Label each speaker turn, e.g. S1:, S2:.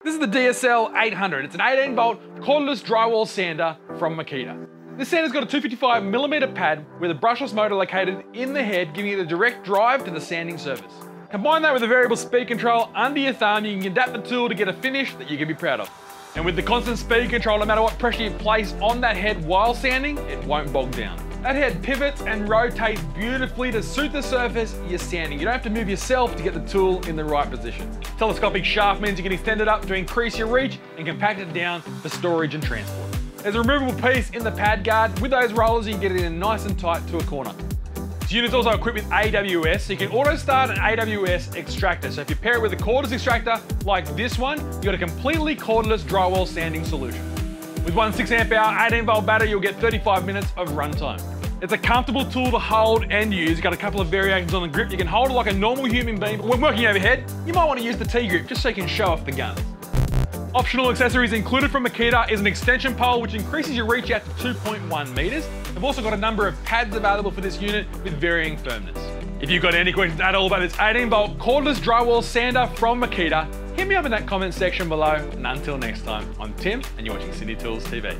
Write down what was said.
S1: This is the DSL800. It's an 18V cordless drywall sander from Makita. This sander's got a 255mm pad with a brushless motor located in the head, giving it a direct drive to the sanding surface. Combine that with a variable speed control under your thumb, you can adapt the tool to get a finish that you can be proud of. And with the constant speed control, no matter what pressure you place on that head while sanding, it won't bog down. That head pivots and rotates beautifully to suit the surface you're sanding. You don't have to move yourself to get the tool in the right position. Telescopic shaft means you can extend it up to increase your reach and compact it down for storage and transport. There's a removable piece in the pad guard. With those rollers, you can get it in nice and tight to a corner. This unit's also equipped with AWS, so you can auto start an AWS extractor. So if you pair it with a cordless extractor like this one, you've got a completely cordless drywall sanding solution. With one 6 Ah 18V battery, you'll get 35 minutes of runtime. It's a comfortable tool to hold and use. You've got a couple of variations on the grip. You can hold it like a normal human being, but when working overhead, you might want to use the T-grip just so you can show off the guns. Optional accessories included from Makita is an extension pole which increases your reach out to 2.1 meters. They've also got a number of pads available for this unit with varying firmness. If you've got any questions at all about this 18V cordless drywall sander from Makita, hit me up in that comment section below. And until next time, I'm Tim and you're watching City Tools TV.